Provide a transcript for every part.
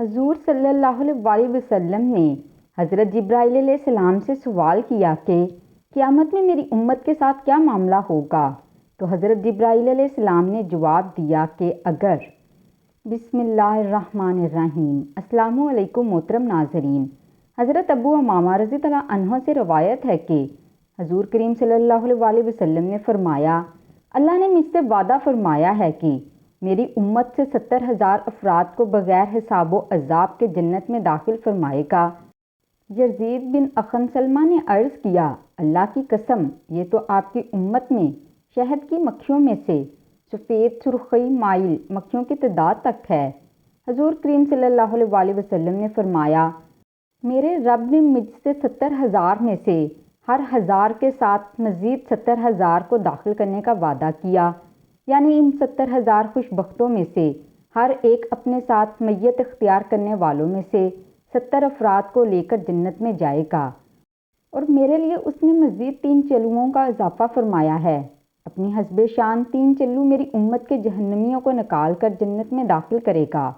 حضور صلی اللہ علیہ وسلم نے حضرت جبرائیل علیہ السلام سے سوال کیا کہ قیامت میں میری امت کے ساتھ کیا معاملہ ہوگا؟ تو حضرت جبرائیل علیہ السلام نے جواب دیا کہ اگر بسم اللہ الرحمن الرحیم۔ السلام علیکم محترم ناظرین، حضرت ابو امامہ رضی اللہ عنہ سے روایت ہے کہ حضور کریم صلی اللہ علیہ وسلم نے فرمایا، اللہ نے مجھ سے وعدہ فرمایا ہے کہ میری امت سے 70,000 افراد کو بغیر حساب و عذاب کے جنت میں داخل فرمائے گا۔ یزید بن اخن سلمہ نے عرض کیا، اللہ کی قسم، یہ تو آپ کی امت میں شہد کی مکھیوں میں سے سفید سرخی مائل مکھیوں کی تعداد تک ہے۔ حضور کریم صلی اللہ علیہ وسلم نے فرمایا، میرے رب نے مجھ سے 70,000 میں سے ہر 1,000 کے ساتھ مزید 70,000 کو داخل کرنے کا وعدہ کیا، یعنی ان 70,000 خوش بختوں میں سے ہر ایک اپنے ساتھ میت اختیار کرنے والوں میں سے 70 افراد کو لے کر جنت میں جائے گا، اور میرے لیے اس نے مزید 3 چلوؤں کا اضافہ فرمایا ہے۔ اپنی حسب شان 3 چلو میری امت کے جہنمیوں کو نکال کر جنت میں داخل کرے گا۔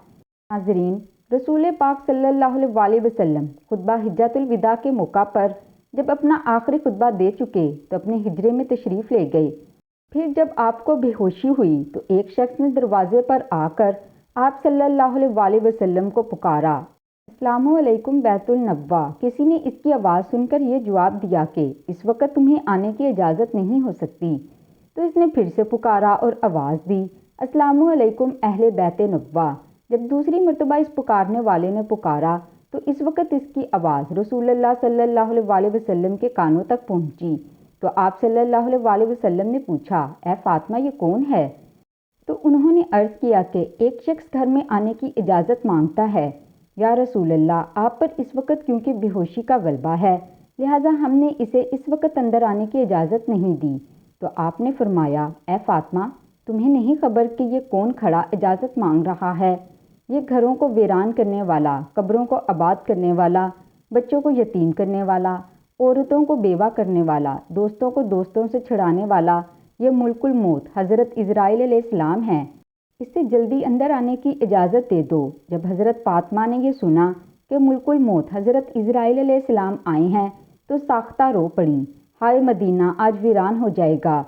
ناظرین، رسول پاک صلی اللہ علیہ وسلم خطبہ حجۃ الوداع کے موقع پر جب اپنا آخری خطبہ دے چکے تو اپنے حجرے میں تشریف لے گئے۔ پھر جب آپ کو بے ہوشی ہوئی تو ایک شخص نے دروازے پر آ کر آپ صلی اللہ علیہ وسلم کو پکارا، السلام علیکم بیت النبوہ۔ کسی نے اس کی آواز سن کر یہ جواب دیا کہ اس وقت تمہیں آنے کی اجازت نہیں ہو سکتی۔ تو اس نے پھر سے پکارا اور آواز دی، السلام علیکم اہل بیت نبوہ۔ جب دوسری مرتبہ اس پکارنے والے نے پکارا تو اس وقت اس کی آواز رسول اللہ صلی اللہ علیہ وسلم کے کانوں تک پہنچی۔ تو آپ صلی اللہ علیہ وسلم نے پوچھا، اے فاطمہ، یہ کون ہے؟ تو انہوں نے عرض کیا کہ ایک شخص گھر میں آنے کی اجازت مانگتا ہے۔ یا رسول اللہ، آپ پر اس وقت کیونکہ بے ہوشی کا غلبہ ہے، لہٰذا ہم نے اسے اس وقت اندر آنے کی اجازت نہیں دی۔ تو آپ نے فرمایا، اے فاطمہ، تمہیں نہیں خبر کہ یہ کون کھڑا اجازت مانگ رہا ہے؟ یہ گھروں کو ویران کرنے والا، قبروں کو آباد کرنے والا، بچوں کو یتیم کرنے والا، عورتوں کو بیوہ کرنے والا، دوستوں کو دوستوں سے چھڑانے والا، یہ ملک الموت حضرت عزرائیل علیہ السلام ہے، اس سے جلدی اندر آنے کی اجازت دے دو۔ جب حضرت فاطمہ نے یہ سنا کہ ملک الموت حضرت عزرائیل علیہ السلام آئے ہیں تو ساختہ رو پڑیں، ہائے مدینہ آج ویران ہو جائے گا۔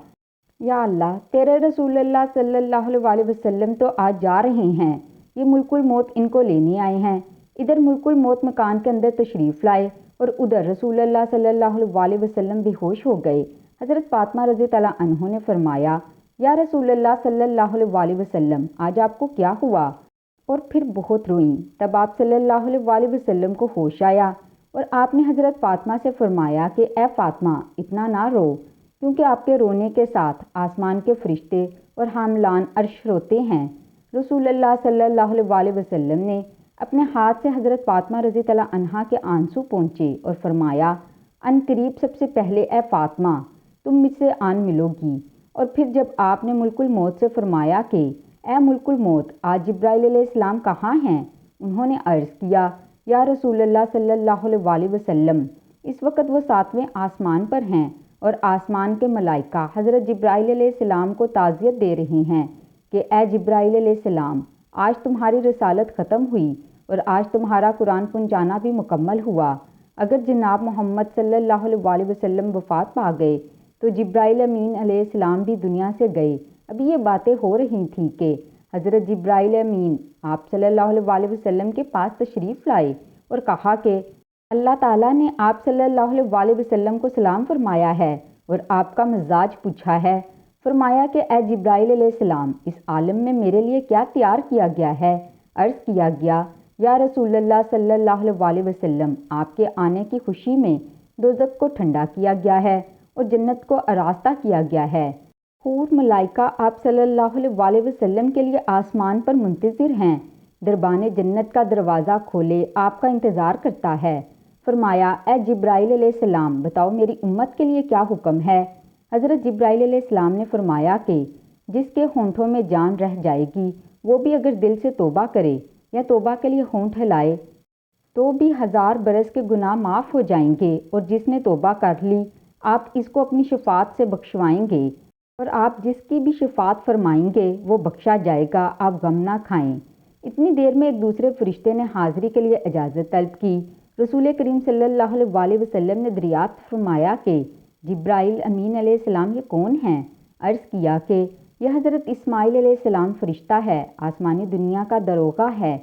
یا اللہ، تیرے رسول اللہ صلی اللہ علیہ وسلم تو آج جا رہے ہیں، یہ ملک الموت ان کو لینے آئے ہیں۔ ادھر ملک الموت مکان کے اندر تشریف لائے اور ادھر رسول اللہ صلی اللہ علیہ وسلم بے ہوش ہو گئے۔ حضرت فاطمہ رضی اللہ عنہ نے فرمایا، یا رسول اللہ صلی اللہ علیہ وسلم، آج آپ کو کیا ہوا؟ اور پھر بہت روئیں۔ تب آپ صلی اللہ علیہ وسلم کو ہوش آیا اور آپ نے حضرت فاطمہ سے فرمایا کہ اے فاطمہ، اتنا نہ رو، کیونکہ آپ کے رونے کے ساتھ آسمان کے فرشتے اور حاملان عرش روتے ہیں۔ رسول اللہ صلی اللہ علیہ وسلم نے اپنے ہاتھ سے حضرت فاطمہ رضی اللہ عنہا کے آنسو پونچھے اور فرمایا، ان قریب سب سے پہلے اے فاطمہ، تم مجھ سے آن ملو گی۔ اور پھر جب آپ نے ملک الموت سے فرمایا کہ اے ملک الموت، آج جبرائیل علیہ السلام کہاں ہیں؟ انہوں نے عرض کیا، یا رسول اللہ صلی اللہ علیہ وسلم، اس وقت وہ 7ویں آسمان پر ہیں اور آسمان کے ملائکہ حضرت جبرائیل علیہ السلام کو تعزیت دے رہے ہیں کہ اے جبرائیل علیہ السلام، آج تمہاری رسالت ختم ہوئی اور آج تمہارا قرآن پہنچانا بھی مکمل ہوا۔ اگر جناب محمد صلی اللہ علیہ وسلم وفات پا گئے تو جبرائیل امین علیہ السلام بھی دنیا سے گئے۔ اب یہ باتیں ہو رہی تھیں کہ حضرت جبرائیل امین آپ صلی اللہ علیہ وسلم کے پاس تشریف لائے اور کہا کہ اللہ تعالیٰ نے آپ صلی اللہ علیہ وسلم کو سلام فرمایا ہے اور آپ کا مزاج پوچھا ہے۔ فرمایا کہ اے جبرائیل علیہ السلام، اس عالم میں میرے لیے کیا تیار کیا گیا ہے؟ عرض کیا گیا، یا رسول اللہ صلی اللہ علیہ وسلم، آپ کے آنے کی خوشی میں دوزخ کو ٹھنڈا کیا گیا ہے اور جنت کو آراستہ کیا گیا ہے۔ حور ملائکہ آپ صلی اللہ علیہ وسلم کے لیے آسمان پر منتظر ہیں، دربان جنت کا دروازہ کھولے آپ کا انتظار کرتا ہے۔ فرمایا، اے جبرائیل علیہ السلام، بتاؤ میری امت کے لیے کیا حکم ہے؟ حضرت جبرائیل علیہ السلام نے فرمایا کہ جس کے ہونٹوں میں جان رہ جائے گی وہ بھی اگر دل سے توبہ کرے یا توبہ کے لیے ہونٹ ہلائے تو بھی 1000 برس کے گناہ معاف ہو جائیں گے، اور جس نے توبہ کر لی آپ اس کو اپنی شفاعت سے بخشوائیں گے، اور آپ جس کی بھی شفاعت فرمائیں گے وہ بخشا جائے گا، آپ غم نہ کھائیں۔ اتنی دیر میں ایک دوسرے فرشتے نے حاضری کے لیے اجازت طلب کی۔ رسول کریم صلی اللہ علیہ وسلم نے دریافت فرمایا کہ جبرائیل امین علیہ السلام یہ کون ہیں؟ عرض کیا کہ یہ حضرت اسماعیل علیہ السلام فرشتہ ہے، آسمانی دنیا کا داروغہ ہے۔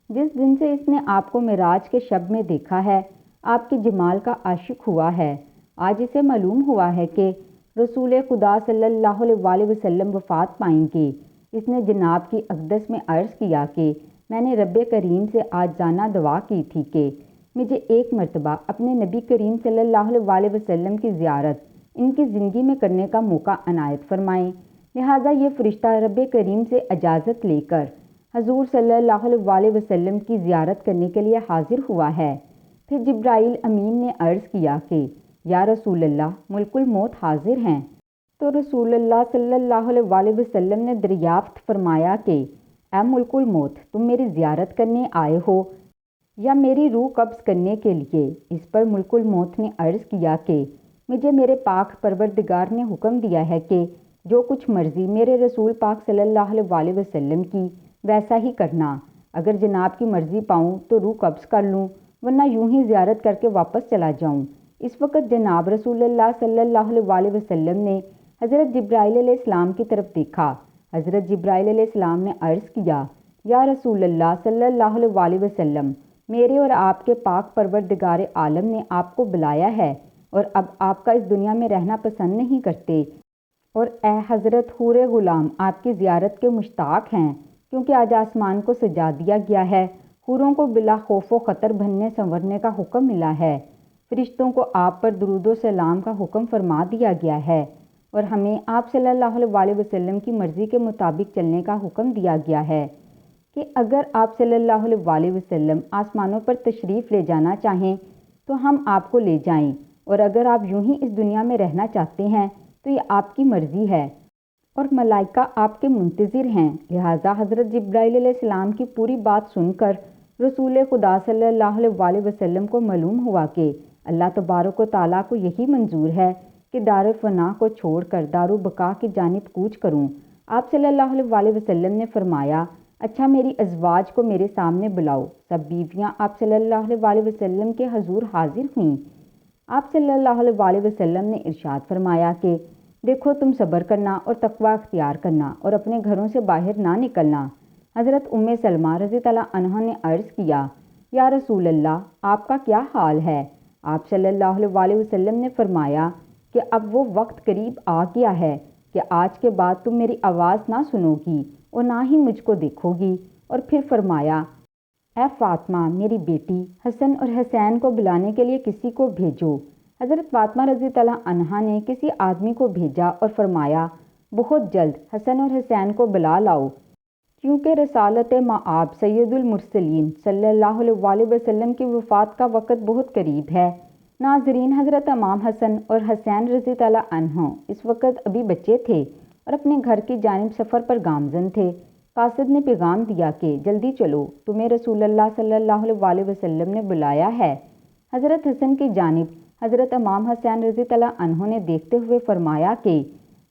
جس دن سے اس نے آپ کو معراج کے شب میں دیکھا ہے، آپ کے جمال کا عاشق ہوا ہے۔ آج اسے معلوم ہوا ہے کہ رسول خدا صلی اللہ علیہ وسلم وفات پائیں گے۔ اس نے جناب کی اقدس میں عرض کیا کہ میں نے رب کریم سے عاجزانہ دعا کی تھی کہ مجھے ایک مرتبہ اپنے نبی کریم صلی اللہ علیہ وسلم کی زیارت ان کی زندگی میں کرنے کا موقع عنایت فرمائیں۔ لہٰذا یہ فرشتہ رب کریم سے اجازت لے کر حضور صلی اللہ علیہ وسلم کی زیارت کرنے کے لیے حاضر ہوا ہے۔ پھر جبرائیل امین نے عرض کیا کہ یا رسول اللہ، ملک الموت حاضر ہیں۔ تو رسول اللہ صلی اللہ علیہ وسلم نے دریافت فرمایا کہ اے ملک الموت، تم میری زیارت کرنے آئے ہو یا میری روح قبض کرنے کے لیے؟ اس پر ملک الموت نے عرض کیا کہ مجھے میرے پاک پروردگار نے حکم دیا ہے کہ جو کچھ مرضی میرے رسول پاک صلی اللہ علیہ وسلم کی ویسا ہی کرنا۔ اگر جناب کی مرضی پاؤں تو روح قبض کر لوں، ورنہ یوں ہی زیارت کر کے واپس چلا جاؤں۔ اس وقت جناب رسول اللہ صلی اللہ علیہ وسلم نے حضرت جبرائیل علیہ السلام کی طرف دیکھا۔ حضرت جبرائیل علیہ السلام نے عرض کیا یا رسول اللہ صلی اللہ علیہ وسلم، میرے اور آپ کے پاک پروردگار عالم نے آپ کو بلایا ہے اور اب آپ کا اس دنیا میں رہنا پسند نہیں کرتے، اور اے حضرت حور غلام آپ کی زیارت کے مشتاق ہیں، کیونکہ آج آسمان کو سجا دیا گیا ہے، حوروں کو بلا خوف و خطر بننے سنورنے کا حکم ملا ہے، فرشتوں کو آپ پر درود و سلام کا حکم فرما دیا گیا ہے، اور ہمیں آپ صلی اللہ علیہ وسلم کی مرضی کے مطابق چلنے کا حکم دیا گیا ہے کہ اگر آپ صلی اللہ علیہ وسلم آسمانوں پر تشریف لے جانا چاہیں تو ہم آپ کو لے جائیں، اور اگر آپ یوں ہی اس دنیا میں رہنا چاہتے ہیں تو یہ آپ کی مرضی ہے، اور ملائکہ آپ کے منتظر ہیں۔ لہٰذا حضرت جبرائیل علیہ السلام کی پوری بات سن کر رسول خدا صلی اللہ علیہ وسلم کو معلوم ہوا کہ اللہ تبارک و تعالیٰ کو یہی منظور ہے کہ دار فنا کو چھوڑ کر دار بقا کی جانب کوچ کروں۔ آپ صلی اللہ علیہ وسلم نے فرمایا اچھا میری ازواج کو میرے سامنے بلاؤ۔ سب بیویاں آپ صلی اللہ علیہ وسلم کے حضور حاضر ہوئیں۔ آپ صلی اللہ علیہ وسلم نے ارشاد فرمایا کہ دیکھو تم صبر کرنا اور تقوی اختیار کرنا اور اپنے گھروں سے باہر نہ نکلنا۔ حضرت ام سلمہ رضی اللہ عنہا نے عرض کیا یا رسول اللہ، آپ کا کیا حال ہے؟ آپ صلی اللہ علیہ وسلم نے فرمایا کہ اب وہ وقت قریب آ گیا ہے کہ آج کے بعد تم میری آواز نہ سنو گی اور نہ ہی مجھ کو دیکھو گی، اور پھر فرمایا اے فاطمہ میری بیٹی، حسن اور حسین کو بلانے کے لیے کسی کو بھیجو۔ حضرت فاطمہ رضی اللہ عنہا نے کسی آدمی کو بھیجا اور فرمایا بہت جلد حسن اور حسین کو بلا لاؤ، کیونکہ رسالت مآب سید المرسلین صلی اللہ علیہ وسلم کی وفات کا وقت بہت قریب ہے۔ ناظرین، حضرت امام حسن اور حسین رضی اللہ عنہ اس وقت ابھی بچے تھے اور اپنے گھر کی جانب سفر پر گامزن تھے۔ قاصد نے پیغام دیا کہ جلدی چلو، تمہیں رسول اللہ صلی اللہ علیہ وسلم نے بلایا ہے۔ حضرت حسن کی جانب حضرت امام حسین رضی اللہ عنہ نے دیکھتے ہوئے فرمایا کہ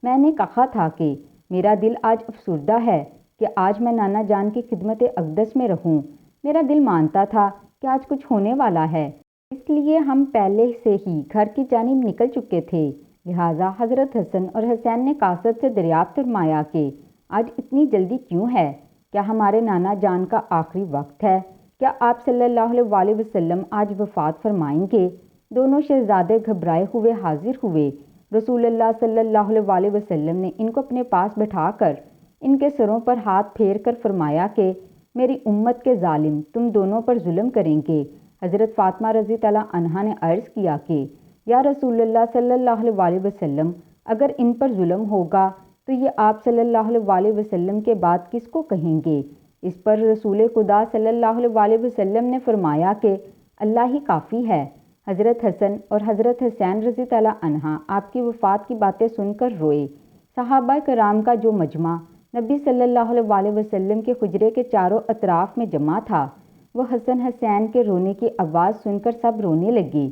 میں نے کہا تھا کہ میرا دل آج افسردہ ہے کہ آج میں نانا جان کی خدمت اقدس میں رہوں۔ میرا دل مانتا تھا کہ آج کچھ ہونے والا ہے، اس لیے ہم پہلے سے ہی گھر کی جانب نکل چکے تھے۔ لہٰذا حضرت حسن اور حسین نے قاصد سے دریافت فرمایا کہ آج اتنی جلدی کیوں ہے؟ کیا ہمارے نانا جان کا آخری وقت ہے؟ کیا آپ صلی اللہ علیہ وسلم آج وفات فرمائیں گے؟ دونوں شہزادے گھبرائے ہوئے حاضر ہوئے۔ رسول اللہ صلی اللہ علیہ وسلم نے ان کو اپنے پاس بٹھا کر ان کے سروں پر ہاتھ پھیر کر فرمایا کہ میری امت کے ظالم تم دونوں پر ظلم کریں گے۔ حضرت فاطمہ رضی اللہ عنہا نے عرض کیا کہ یا رسول اللہ صلی اللہ علیہ وسلم، اگر ان پر ظلم ہوگا تو یہ آپ صلی اللہ علیہ وسلم کے بعد کس کو کہیں گے؟ اس پر رسول خدا صلی اللہ علیہ وسلم نے فرمایا کہ اللہ ہی کافی ہے۔ حضرت حسن اور حضرت حسین رضی اللہ عنہا آپ کی وفات کی باتیں سن کر روئے۔ صحابہ کرام کا جو مجمع نبی صلی اللہ علیہ وسلم کے حجرے کے چاروں اطراف میں جمع تھا، وہ حسن حسین کے رونے کی آواز سن کر سب رونے لگے۔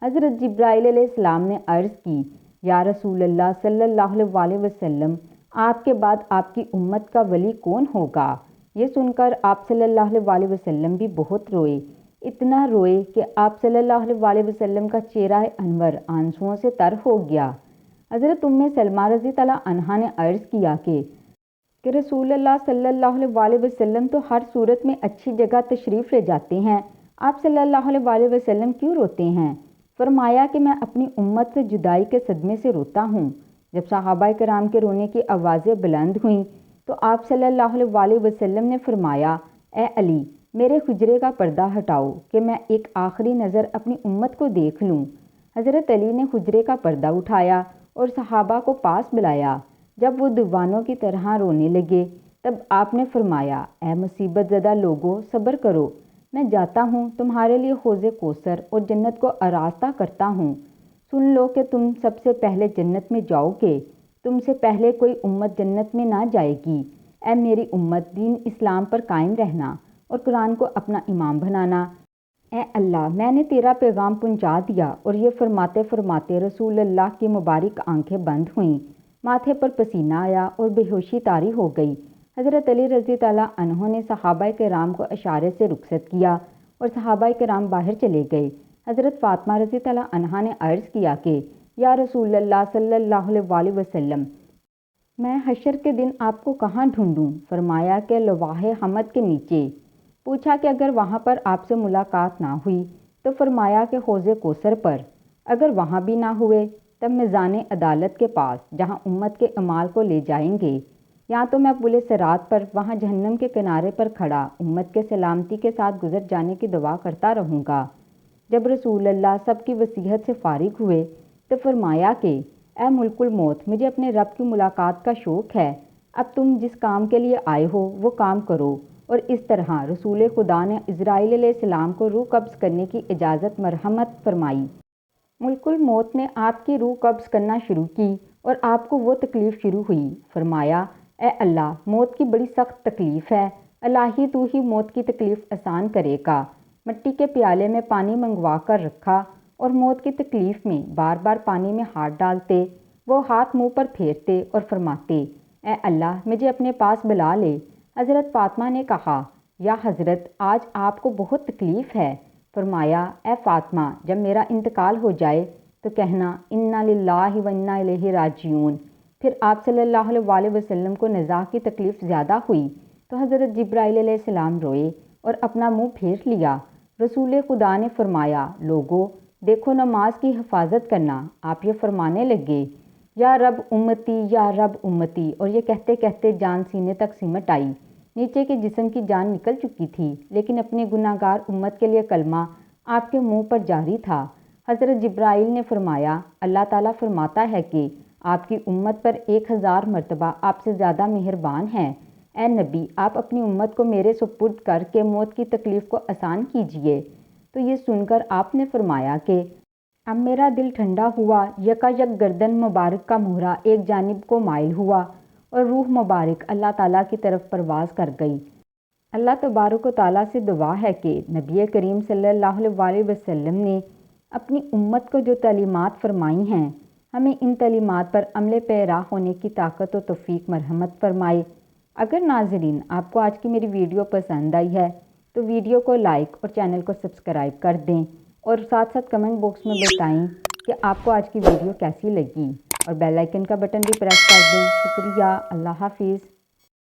حضرت جبرائیل علیہ السلام نے عرض کی یا رسول اللہ صلی اللہ علیہ وسلم، آپ کے بعد آپ کی امت کا ولی کون ہوگا؟ یہ سن کر آپ صلی اللہ علیہ وسلم بھی بہت روئے، اتنا روئے کہ آپ صلی اللہ علیہ وسلم کا چہرہ انور آنسوؤں سے تر ہو گیا۔ حضرت سلمہ رضی اللہ عنہا نے عرض کیا کہ رسول اللہ صلی اللہ علیہ وسلم تو ہر صورت میں اچھی جگہ تشریف لے جاتے ہیں، آپ صلی اللہ علیہ وسلم کیوں روتے ہیں؟ فرمایا کہ میں اپنی امت سے جدائی کے صدمے سے روتا ہوں۔ جب صحابہ کرام کے رونے کی آوازیں بلند ہوئیں تو آپ صلی اللہ علیہ وسلم نے فرمایا، اے علی، میرے حجرے کا پردہ ہٹاؤ کہ میں ایک آخری نظر اپنی امت کو دیکھ لوں۔ حضرت علی نے حجرے کا پردہ اٹھایا اور صحابہ کو پاس بلایا۔ جب وہ دیوانوں کی طرح رونے لگے تب آپ نے فرمایا، اے مصیبت زدہ لوگو، صبر کرو، میں جاتا ہوں تمہارے لیے حوض کوثر اور جنت کو آراستہ کرتا ہوں۔ سن لو کہ تم سب سے پہلے جنت میں جاؤ گے، تم سے پہلے کوئی امت جنت میں نہ جائے گی۔ اے میری امت، دین اسلام پر قائم رہنا اور قرآن کو اپنا امام بنانا۔ اے اللہ، میں نے تیرا پیغام پہنچا دیا۔ اور یہ فرماتے فرماتے رسول اللہ کی مبارک آنکھیں بند ہوئیں، ماتھے پر پسینہ آیا اور بے ہوشی طاری ہو گئی۔ حضرت علی رضی اللہ عنہ نے صحابہ کرام کو اشارے سے رخصت کیا اور صحابہ کرام باہر چلے گئے۔ حضرت فاطمہ رضی اللہ عنہا نے عرض کیا کہ یا رسول اللہ صلی اللہ علیہ وسلم، میں حشر کے دن آپ کو کہاں ڈھونڈوں؟ فرمایا کہ لواح حمد کے نیچے۔ پوچھا کہ اگر وہاں پر آپ سے ملاقات نہ ہوئی تو فرمایا کہ حوض کوثر پر۔ اگر وہاں بھی نہ ہوئے تب میزان عدالت کے پاس، جہاں امت کے اعمال کو لے جائیں گے، یا تو میں پل صراط پر وہاں جہنم کے کنارے پر کھڑا امت کے سلامتی کے ساتھ گزر جانے کی دعا کرتا رہوں گا۔ جب رسول اللہ سب کی وصیت سے فارغ ہوئے تو فرمایا کہ اے ملک الموت، مجھے اپنے رب کی ملاقات کا شوق ہے، اب تم جس کام کے لیے آئے ہو وہ کام کرو۔ اور اس طرح رسول خدا نے عزرائیل علیہ السلام کو روح قبض کرنے کی اجازت مرحمت فرمائی۔ ملک الموت نے آپ کی روح قبض کرنا شروع کی اور آپ کو وہ تکلیف شروع ہوئی۔ فرمایا، اے اللہ، موت کی بڑی سخت تکلیف ہے، الہی تو ہی موت کی تکلیف آسان کرے گا۔ مٹی کے پیالے میں پانی منگوا کر رکھا اور موت کی تکلیف میں بار بار پانی میں ہاتھ ڈالتے، وہ ہاتھ منہ پر پھیرتے اور فرماتے، اے اللہ، مجھے اپنے پاس بلا لے۔ حضرت فاطمہ نے کہا، یا حضرت، آج آپ کو بہت تکلیف ہے۔ فرمایا، اے فاطمہ، جب میرا انتقال ہو جائے تو کہنا انا للہ و انا الیہ راجعون۔ پھر آپ صلی اللہ علیہ وسلم کو نزاع کی تکلیف زیادہ ہوئی تو حضرت جبرائیل علیہ السلام روئے اور اپنا منہ پھیر لیا۔ رسول خدا نے فرمایا، لوگو دیکھو، نماز کی حفاظت کرنا۔ آپ یہ فرمانے لگے، یا رب امتی، یا رب امتی، اور یہ کہتے کہتے جان سینے تک سمٹ آئی۔ نیچے کے جسم کی جان نکل چکی تھی، لیکن اپنی گناہ گار امت کے لیے کلمہ آپ کے منہ پر جاری تھا۔ حضرت جبرائیل نے فرمایا، اللہ تعالیٰ فرماتا ہے کہ آپ کی امت پر 1000 مرتبہ آپ سے زیادہ مہربان ہے۔ اے نبی، آپ اپنی امت کو میرے سپرد کر کے موت کی تکلیف کو آسان کیجیے۔ تو یہ سن کر آپ نے فرمایا کہ اب میرا دل ٹھنڈا ہوا، یکا یک گردن مبارک کا مہرہ ایک جانب کو مائل ہوا اور روح مبارک اللہ تعالیٰ کی طرف پرواز کر گئی۔ اللہ تبارک و تعالیٰ سے دعا ہے کہ نبی کریم صلی اللہ علیہ وسلم نے اپنی امت کو جو تعلیمات فرمائی ہیں، ہمیں ان تعلیمات پر عمل پیرا ہونے کی طاقت و توفیق مرحمت فرمائے۔ اگر ناظرین آپ کو آج کی میری ویڈیو پسند آئی ہے تو ویڈیو کو لائک اور چینل کو سبسکرائب کر دیں، اور ساتھ ساتھ کمنٹ باکس میں بتائیں کہ آپ کو آج کی ویڈیو کیسی لگی، اور بیل آئیکن کا بٹن بھی پریس کر دیں۔ شکریہ، اللہ حافظ۔